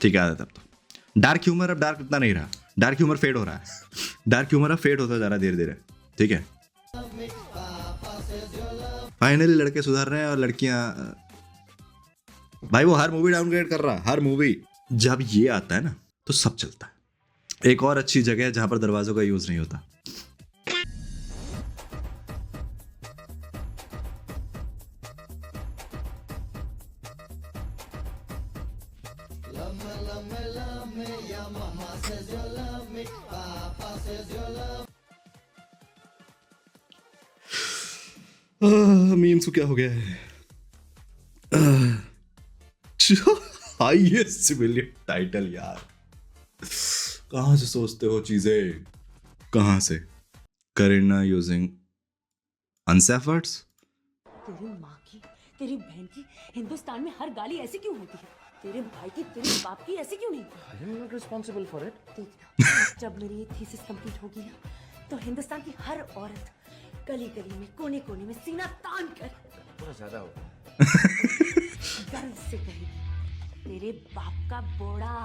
ठीक है तब तो डार्क ह्यूमर अब डार्क इतना नहीं रहा, डार्क ह्यूमर फेड हो रहा है, डार्क ह्यूमर अब फेड होता जा रहा है धीरे धीरे। ठीक है, फाइनली लड़के सुधर रहे हैं और लड़कियां, भाई वो हर मूवी डाउनग्रेड कर रहा है, हर मूवी। जब ये आता है ना तो सब चलता है। एक और अच्छी जगह है जहां पर दरवाजों का यूज नहीं होता। मीम्स को क्या हो गया है? हाईएस्ट सिविलियन टाइटल यार, कहां से सोचते हो चीजें, कहां से? Kareena using unsafe words. तेरी माँ की, तेरी बहन की, हिंदुस्तान में हर गाली ऐसी क्यों होती है? तेरे भाई की, तेरे बाप की ऐसी क्यों नहीं? I am not responsible for it. देखना, जब मेरी ये थीसिस कंप्लीट होगी ना, तो हिंदुस्तान की हर औरत गली गली में, कोने कोने में सीना तान कर थोड़ा ज्यादा होगा। गर्व से कहेगी, तेरे बाप का बोड़ा,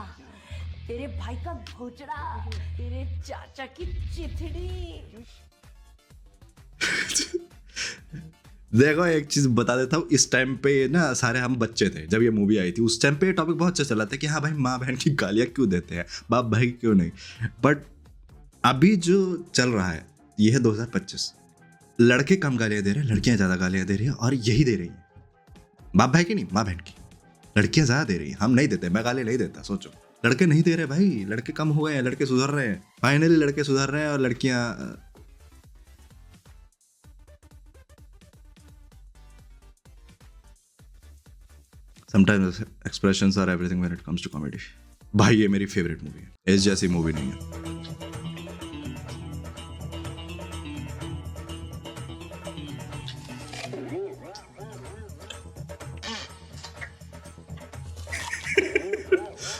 तेरे भाई का भोजड़ा, तेरे चाचा की चिथड़ी। देखो एक चीज बता देता हूँ, इस टाइम पे ना सारे हम बच्चे थे जब ये मूवी आई थी। उस टाइम पे टॉपिक बहुत अच्छा चला था कि हाँ भाई माँ बहन की गालियाँ क्यों देते हैं, बाप भाई क्यों नहीं। बट अभी जो चल रहा है ये है 2025, लड़के कम गालियाँ दे रहे हैं, लड़कियाँ ज़्यादा गालियाँ दे रही हैं, और यही दे रही हैं, बाप भाई की नहीं, माँ बहन की। लड़कियाँ ज़्यादा दे रही हैं, हम नहीं देते, मैं गाली नहीं देता। सोचो, लड़के नहीं दे रहे भाई, लड़के कम हो गए हैं, लड़के सुधर रहे हैं, फाइनली लड़के सुधर रहे हैं और लड़कियाँ। Sometimes expressions are everything when it comes to comedy. भाई ये मेरी फेवरेट मूवी है, इस जैसी मूवी नहीं है।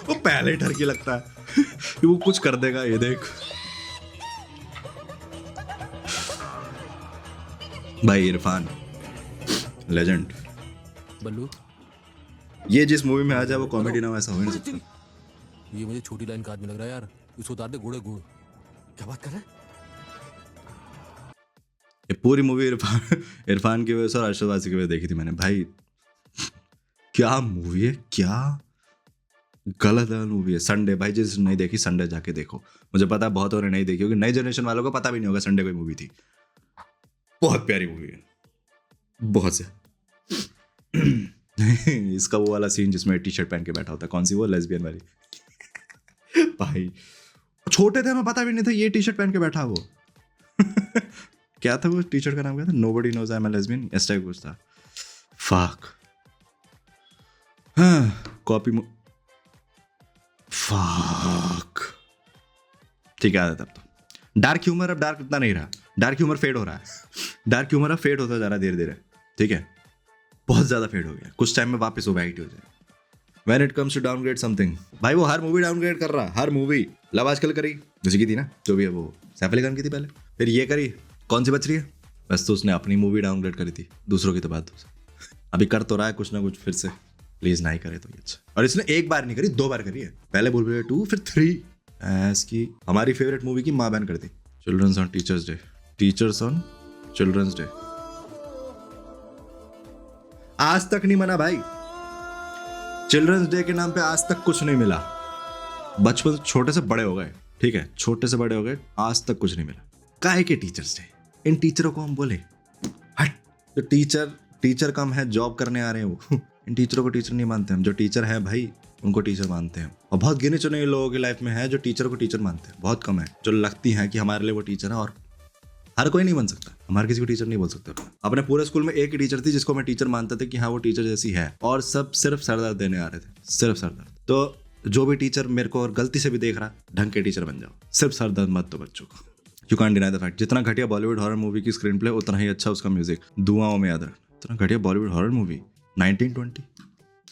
वो पहले ही डर के लगता है कि वो कुछ कर देगा, ये देख। भाई इरफान लेजेंड। बल्लू, ये जिस मूवी में आ जाए वो कॉमेडी ना हो, ऐसा हो ही नहीं सकता। ये मुझे छोटी लाइन का आदमी लग रहा है यार, इसको उतार दे घोड़े घोड़। क्या बात कर रहे हैं? ये पूरी मूवी इरफान की वजह से और अरशद वारसी की वजह से देखी थी मैंने। भाई क्या मूवी है, क्या गलत मूवी है। संडे, भाई जिस नहीं देखी संडे जाके देखो। मुझे पता है बहुत और नहीं देखी होगी, नई जनरेशन वालों को पता भी नहीं होगा संडे कोई मूवी थी। बहुत प्यारी मूवी है, बहुत से। इसका वो वाला सीन जिसमें टी शर्ट पहन के बैठा होता है, कौन सी वो लेस्बियन वाली। भाई छोटे थे, हमें पता भी नहीं था ये टी शर्ट पहन के बैठा वो। क्या था वो टी शर्ट का नाम, क्या था? Nobody knows I am a lesbian, इस टाइप कुछ था। फक, हाँ कॉपी फक। ठीक है तब तो डार्क ह्यूमर अब डार्क इतना नहीं रहा, डार्क ह्यूमर फेड हो रहा है, डार्क ह्यूमर अब फेड होता जा रहा है धीरे धीरे। ठीक है, बहुत ज्यादा फेड हो गया, कुछ टाइम में वापस वो वाइट हो जाए। When it comes to downgrade something, भाई वो हर मूवी डाउनग्रेड कर रहा है, हर मूवी। लव आजकल करी, जैसे की थी ना, जो भी है वो सैफ अली खान की थी पहले, फिर ये करी, कौन सी बच रही है? बस तो उसने अपनी मूवी डाउनग्रेड करी थी, दूसरों की तो बात हो। अभी कर तो रहा है कुछ ना कुछ फिर से, प्लीज ना ही करे तो ये अच्छा। और इसने एक बार नहीं करी, 2 बार करी है, पहले भूल भुलैया 2 फिर 3। इसकी हमारी फेवरेट मूवी की माँ बहन कर दी। Childrens on teachers day, teachers on childrens day, आज तक नहीं मना भाई। चिल्ड्रंस डे के नाम पे आज तक कुछ नहीं मिला। बचपन छोटे से बड़े हो गए, ठीक है, छोटे से बड़े हो गए, आज तक कुछ नहीं मिला। काहे के टीचर्स डे? इन टीचरों को हम बोले हट, जो टीचर कम है, जॉब करने आ रहे हैं वो। इन टीचरों को टीचर नहीं मानते हम। जो टीचर है भाई उनको टीचर मानते हैं। और बहुत गिने चुने लोगों की लाइफ में है जो टीचर को टीचर मानते हैं, बहुत कम है जो लगती है कि हमारे लिए वो टीचर है। और हर कोई नहीं बन सकता, हमारे किसी को टीचर नहीं बोल सकते। अपने पूरे स्कूल में एक ही टीचर थी जिसको मैं टीचर मानता था कि हाँ वो टीचर जैसी है, और सब सिर्फ सरदर्द देने आ रहे थे, सिर्फ सरदर्द। तो जो भी टीचर मेरे को और गलती से भी देख रहा, ढंग के टीचर बन जाओ, सिर्फ सरदर्द मत दो बच्चों को। You can deny the fact, जितना घटिया बॉलीवुड हॉरर मूवी की स्क्रीन प्ले उतना ही अच्छा उसका म्यूजिक। दुआओं में याद रख, इतना घटिया बॉलीवुड हॉरर मूवी 1920,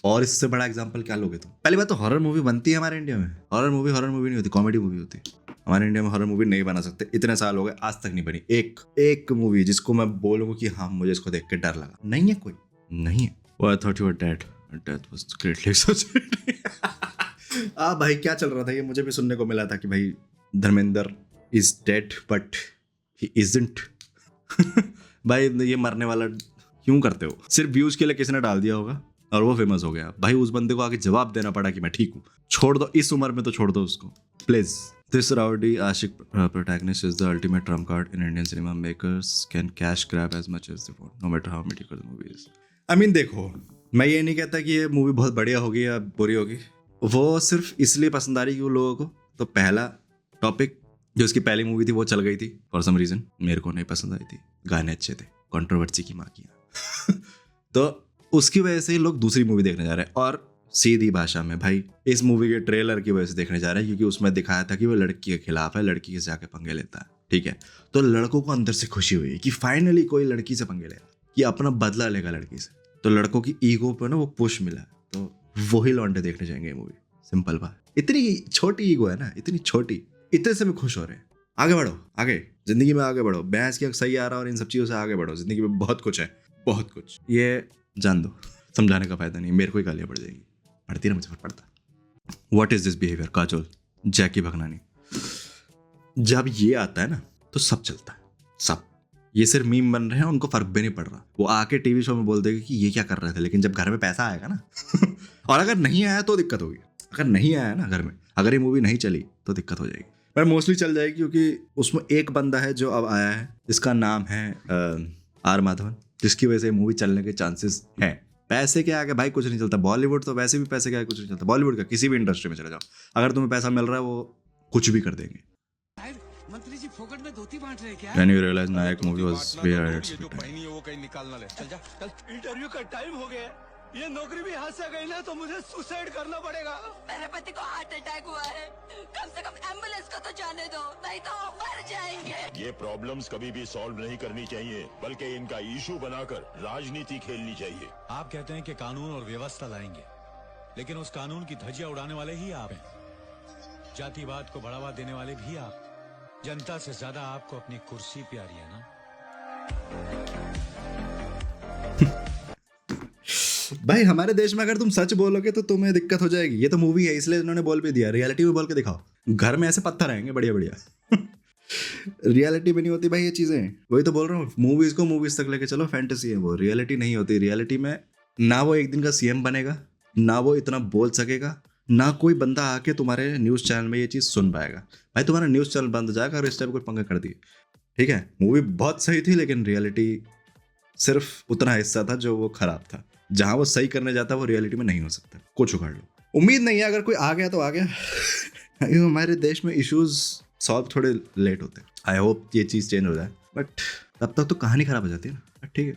और इससे बड़ा एग्जाम्पल क्या लोगे तुम? पहली बात तो हॉरर मूवी बनती है हमारे इंडिया में, हॉरर मूवी नहीं होती, कॉमेडी मूवी होती है। हमारे इंडिया में हॉरर मूवी नहीं बना सकते, इतने साल हो गए आज तक नहीं बनी एक मूवी जिसको मैं बोलूंगा कि हाँ मुझे इसको देख के डर लगा। नहीं है, कोई नहीं है। वो I thought you were dead, death was greatly exaggerated. भाई क्या चल रहा था, ये मुझे भी सुनने को मिला था कि भाई Dharmendra is dead but he isn't. भाई ये मरने वाला क्यों करते हो? सिर्फ व्यूज के लिए किसी ने डाल दिया होगा और वो फेमस हो गया। भाई उस बंदे को आगे जवाब देना पड़ा कि मैं ठीक हूँ। छोड़ दो, इस उम्र में तो छोड़ दो उसको प्लीज। दिस राउडी आशिक protagonist is the ultimate trump card in Indian cinema. Makers can cash grab as much as they want, no matter how mediocre the movie is. I mean देखो, मैं ये नहीं कहता कि ये मूवी बहुत बढ़िया होगी या बुरी होगी, वो सिर्फ इसलिए पसंद आ रही क्यों लोगों को। तो पहला टॉपिक जो उसकी पहली मूवी थी वो चल गई थी फॉर सम रीजन, मेरे को नहीं पसंद आई थी, गाने अच्छे थे, कंट्रोवर्सी की माँ किया। तो उसकी वजह से ही लोग दूसरी मूवी देखने जा रहे हैं। और सीधी भाषा में भाई इस मूवी के ट्रेलर की वजह से देखने जा रहे हैं क्योंकि उसमें दिखाया था कि वो लड़की के खिलाफ है, लड़की के जाके पंगे लेता है, ठीक है। तो लड़कों को अंदर से खुशी हुई कि फाइनली कोई लड़की से पंगे लेगा, कि अपना बदला लेगा लड़की से। तो लड़कों की ईगो पे ना वो पुश मिला, तो वही लौंडे देखने जाएंगे ये मूवी। सिंपल बात, इतनी छोटी ईगो है ना, इतनी छोटी, इतने से भी खुश हो रहे हैं। आगे बढ़ो, आगे जिंदगी में आगे बढ़ो, भैंस की सही आ रहा और इन सब चीज़ों से आगे बढ़ो। जिंदगी में बहुत कुछ है, बहुत कुछ। ये जान दो, समझाने का फायदा नहीं, मेरे को ही गालियाँ पड़ जाएगी, पढ़ती ना मुझे फट पड़ता। What is this behaviour Kajol, Jackie Bhagnani. जब ये आता है ना तो सब चलता है, सब। ये सिर्फ मीम बन रहे हैं, उनको फर्क भी नहीं पड़ रहा। वो आके टीवी शो में बोल देगा कि ये क्या कर रहे थे, लेकिन जब घर में पैसा आएगा ना और अगर नहीं आया तो दिक्कत होगी। अगर नहीं आया ना घर में, अगर ये मूवी नहीं चली तो दिक्कत हो जाएगी। पर मोस्टली चल जाएगी क्योंकि उसमें एक बंदा है जो अब आया है, जिसका नाम है आर माधवन, जिसकी वजह से मूवी चलने के चांसेस हैं। पैसे के आगे भाई कुछ नहीं चलता। बॉलीवुड तो वैसे भी पैसे के आगे कुछ नहीं चलता। बॉलीवुड का किसी भी इंडस्ट्री में चले जाओ, अगर तुम्हें पैसा मिल रहा है वो कुछ भी कर देंगे। मंत्री जी फोकट में धोती बांट रहे क्या? When you realize Nayak movie was way ahead its जो time. पहनी है वो कहीं निकालना ले। चल जा, चल। इंटरव्यू का टाइम हो गया। ये नौकरी भी हाथ से गई ना तो मुझे सुसाइड करना पड़ेगा। मेरे पति को हार्ट अटैक हुआ है, कम से कम एम्बुलेंस को तो जाने दो, नहीं तो मर जाएंगे। ये प्रॉब्लम्स कभी भी सॉल्व नहीं करनी चाहिए, बल्कि इनका इशू बनाकर राजनीति खेलनी चाहिए। आप कहते हैं कि कानून और व्यवस्था लाएंगे, लेकिन उस कानून की धज्जियां उड़ाने वाले ही आप हैं। जातिवाद को बढ़ावा देने वाले भी आप। जनता से ज्यादा आपको अपनी कुर्सी प्यारी है ना? भाई हमारे देश में अगर तुम सच बोलोगे तो तुम्हें दिक्कत हो जाएगी। ये तो मूवी है इसलिए इन्होंने बोल भी दिया, रियलिटी में बोल के दिखाओ। घर में ऐसे पत्थर आएंगे बढ़िया बढ़िया। रियलिटी में नहीं होती भाई ये चीजें। वही तो बोल रहा हूँ, मूवीज को मूवीज तक लेके चलो, फैंटेसी है वो, रियलिटी नहीं होती। रियलिटी में ना वो एक दिन का सीएम बनेगा, ना वो इतना बोल सकेगा, ना कोई बंदा आके तुम्हारे न्यूज चैनल में ये चीज सुन पाएगा। भाई तुम्हारा न्यूज चैनल बंद हो जाएगा और इस टाइप कोई पंगा कर दिए, ठीक है। मूवी बहुत सही थी लेकिन रियलिटी सिर्फ उतना हिस्सा था जो वो खराब था। जहां वो सही करने जाता वो रियलिटी में नहीं हो सकता। कुछ उखाड़ लो, उम्मीद नहीं है, अगर कोई आ गया तो आ गया। हमारे देश में इश्यूज सॉल्व थोड़े लेट होते हैं। आई होप ये चीज चेंज हो जाए, बट तब तक तो कहानी खराब हो जाती है ना। ठीक है।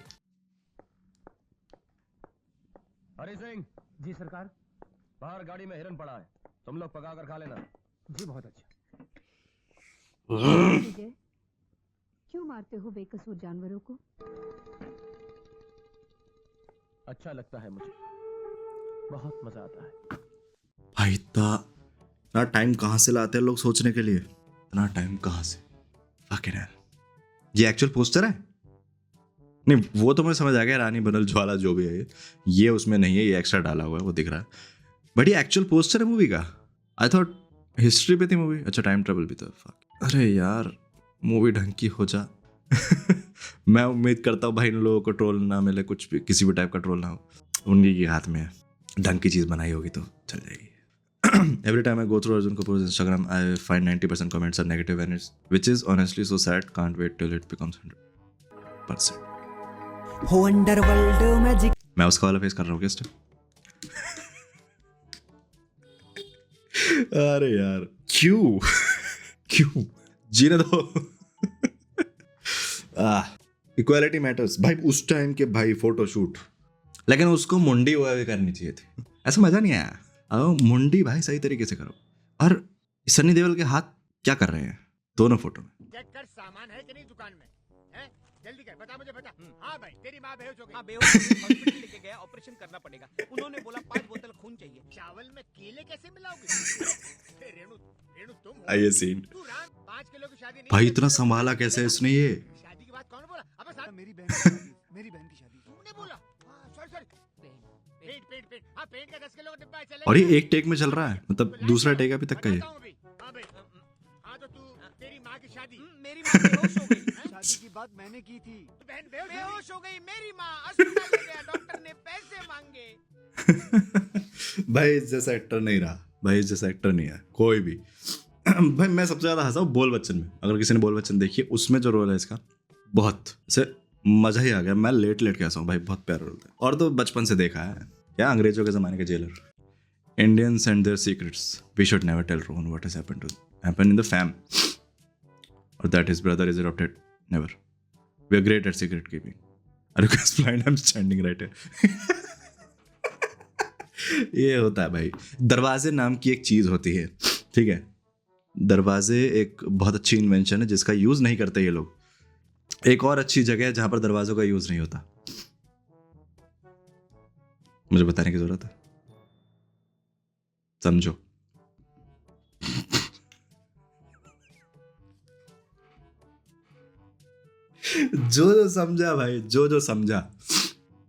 हरि सिंह जी सरकार, बाहर गाड़ी में हिरन पड़ा है, तुम लोग पका कर खा लेना। जी बहुत अच्छा। विजय, क्यों मारते हो बेकसूर जानवरों को? अच्छा लगता है मुझे, बहुत मजा आता है। भाई इतना टाइम कहाँ से लाते हैं लोग सोचने के लिए? इतना टाइम कहाँ से? Fucking hell। ये एक्चुअल पोस्टर है? नहीं वो तो मुझे समझ आ गया, रानी बनल ज्वाला जो भी है ये उसमें नहीं है, ये एक्स्ट्रा डाला हुआ है, वो दिख रहा है। बट ये एक्चुअल पोस्टर है मूवी का। आई थॉट हिस्ट्री पे थी मूवी। अच्छा टाइम ट्रेवल भी था। अरे यार मूवी ढंग की हो जा। मैं उम्मीद करता हूँ भाई इन लोगों को ट्रोल ना मिले, कुछ भी किसी भी टाइप का ट्रोल ना हो, उन्हीं के हाथ में है। ढंग की चीज़ बनाई होगी तो चल जाएगी। Every time I go through Arjun Kapoor's Instagram, I find 90% comments are negative, and which is honestly so sad. Can't wait till it becomes 100%. मैं उसका वाला फेस कर रहा हूँ क्या? अरे यार क्यों जीने दो। इक्वालिटी मैटर्स भाई। उस टाइम के भाई फोटोशूट, लेकिन उसको मुंडी हुआ भी करनी चाहिए थी। ऐसा मजा नहीं आया। अब मुंडी भाई सही तरीके से करो। और सनी देओल के हाथ क्या कर रहे हैं दोनों फोटो में? चेक कर सामान है कि नहीं दुकान में, हैं? जल्दी कर, बता मुझे, बता। हाँ भाई, तेरी माँ बेहोश हो गई। हाँ बेहोश हो गई, हॉस्पिटल लेके गया, ऑपरेशन करना पड़ेगा। उन्होंने बोला 5 बोतल खून चाहिए। चावल में केले कैसे मिलाओगे? रेणु तुम हो? आइए सीन। तू राम 5 किलो की शादी नहीं। भाई इतना संभाला कैसे इसने ये? शादी की बात कौन बोला? अबे साथ मेरी बहन की शादी, मेरी बहन की शादी। तुमने बोला? Sorry sorry. Paint paint paint हाँ पेंट का 10 किलो का डिब्बा है, चलेगा? और ये एक टेक में चल रहा है, मतलब दूसरा टेक अभी तक का ये। बताता हूँ अभी। हाँ भाई हाँ तो तू तेरी माँ की शादी मेरी माँ बेहोश हो गई शादी की बात मैंने की थी बहन बेहोश हो गई मेरी माँ अस्पताल ले गया डॉक्टर ने पैसे मांगे भाई इस जैसा एक्टर नहीं रहा, भाई इस जैसा एक्टर नहीं है कोई भी। भाई मैं सबसे ज्यादा हंसा हूँ बोल बच्चन में। अगर किसी ने बोल बच्चन देखी है, उसमें जो रोल है इसका बहुत से मजा ही आ गया। मैं लेट लेट के हंसा हूँ भाई, बहुत प्यारा रोल था। और तो बचपन से देखा है क्या, अंग्रेजों के जमाने के जेलर। Indians and their secrets, we should never tell Rohan what has happened in the fam और that his brother is adopted, never. We are great at secret keeping. I request blind, I am standing right here. ये होता है भाई। दरवाजे नाम की एक चीज होती है, ठीक है। दरवाजे एक बहुत अच्छी इन्वेंशन है जिसका यूज नहीं करते ये लोग। एक और अच्छी जगह है जहां पर दरवाजों का यूज नहीं होता, मुझे बताने की जरूरत है, समझो। जो समझा भाई, जो समझा।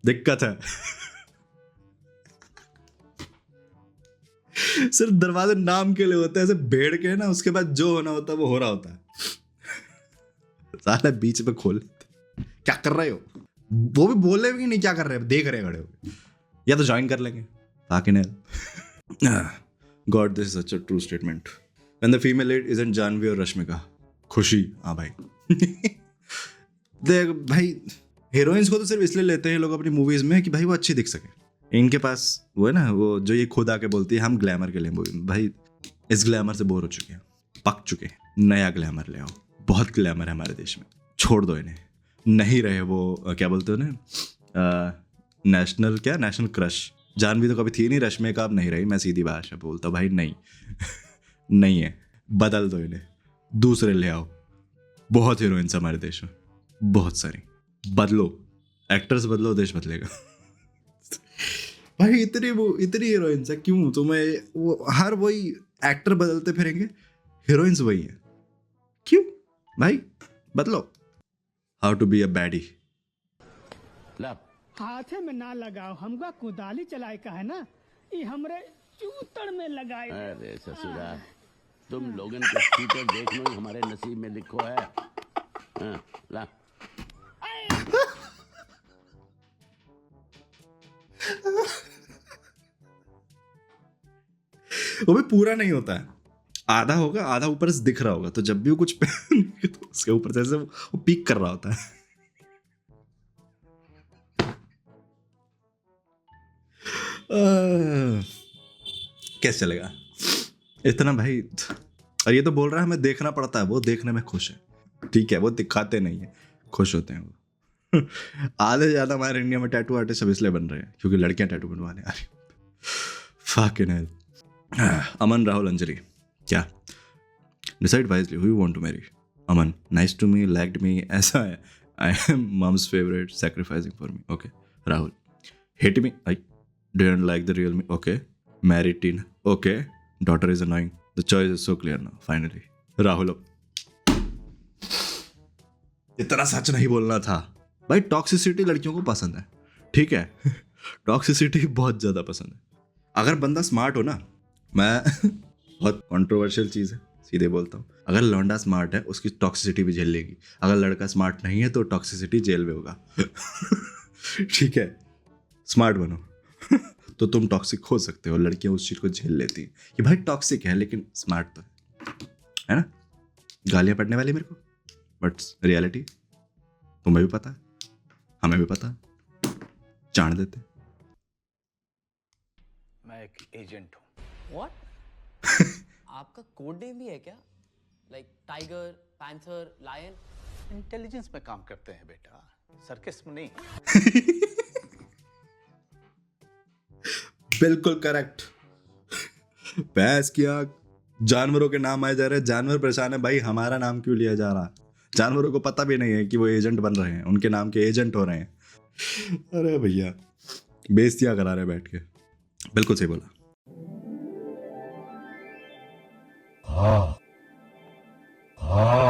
दिक्कत है सिर्फ दरवाजे नाम के लिए होते हैं, ऐसे भेड़ के ना, उसके बाद जो होना होता है वो हो रहा होता है। साला बीच में खोल क्या कर रहे हो, वो भी बोल रहे नहीं क्या कर रहे हैं, देख रहे खड़े हो, या तो ज्वाइन कर लेंगे ताकि नहीं। God this is such a true statement. When the female lead isn't Janhvi और रश्मिका, खुशी। हाँ भाई देख भाई, हीरोइंस को तो सिर्फ इसलिए लेते हैं लोग अपनी मूवीज में कि भाई वो अच्छी दिख सके। इनके पास वो है ना, वो जो ये खुद आके बोलती है हम ग्लैमर के लिए मूवी में। भाई इस ग्लैमर से बोर हो चुके हैं, पक चुके हैं, नया ग्लैमर ले आओ। बहुत ग्लैमर है हमारे देश में, छोड़ दो इन्हें। नहीं रहे वो क्या बोलते हो ना, नेशनल क्रश। जानवी तो कभी थी नहीं, रश्मिका अब नहीं रही। मैं सीधी भाषा बोलता हूँ भाई, नहीं नहीं है, बदल दो इन्हें, दूसरे ले आओ। बहुत हीरोइंस हमारे देश में, बहुत सारी। बदलो, एक्टर्स बदलो, देश बदलेगा। भाई इतनी हीरोइंस है, क्यों तुम्हें वो हर वही एक्टर बदलते फिरेंगे, हीरोइंस वही है, क्यों भाई? बदलो। How to be a baddie. हाथे में ना लगाओ, हमका कुदाली चलाए का है ना, ये हमरे चूतड़ में लगाए। अरे ससुरा, तुम लोगन के चूतड़ देखना ही हमारे नसीब में लिखो है। हाँ, ला। वो भी पूरा नहीं होता है, आधा होगा, आधा ऊपर से दिख रहा होगा। तो जब भी वो कुछ पहनेंगे तो उसके ऊपर से वो पीक कर रहा होता है। कैसे चलेगा इतना भाई? और ये तो बोल रहा है हमें देखना पड़ता है, वो देखने में खुश है, ठीक है। वो दिखाते नहीं है, खुश होते हैं वो। आधे से ज्यादा हमारे इंडिया में टैटू आर्टिस्ट सब इसलिए बन रहे हैं क्योंकि लड़कियां टैटू बनवाने आ रही। Fucking hell. अमन राहुल अंजलि, क्या? Decide wisely who you want to marry. Aman, nice to me, liked me, ऐसा है। I am mum's favourite, sacrificing for me. Okay. Rahul, hate me, I didn't like the real me. Okay. Married teen. Okay. Daughter is annoying, the choice is so clear now, finally. Rahul, इतना सच नहीं बोलना था भाई। Toxicity लड़कियों को पसंद है, ठीक है। टॉक्सिसिटी बहुत ज्यादा पसंद है। अगर बंदा स्मार्ट हो ना, मैं बहुत कंट्रोवर्शियल चीज है, सीधे बोलता हूँ, अगर लौंडा स्मार्ट है उसकी टॉक्सिसिटी भी झेल लेगी। अगर लड़का स्मार्ट नहीं है तो टॉक्सिसिटी जेल में होगा। ठीक है, स्मार्ट बनो तो तुम टॉक्सिक हो सकते हो। लड़कियां उस चीज को झेल लेती हैं कि भाई टॉक्सिक है लेकिन स्मार्ट तो है ना। गालियां पड़ने वाली मेरे को, बट रियलिटी तुम्हें भी पता है, हमें भी पता है, जान देते। मैं एक एजेंट हूँ। What? आपका कोड नेम भी है क्या? Like tiger, panther, lion? Intelligence में काम करते हैं बेटा, सर्कस में नहीं। बिल्कुल करेक्ट। भैंस की आंख, जानवरों के नाम आए जा रहे हैं, जानवर परेशान है भाई, हमारा नाम क्यों लिया जा रहा है? जानवरों को पता भी नहीं है कि वो एजेंट बन रहे हैं, उनके नाम के एजेंट हो रहे हैं। अरे भैया बेइज्जतियां करा रहे बैठ के। बिल्कुल सही बोला। हाँ हाँ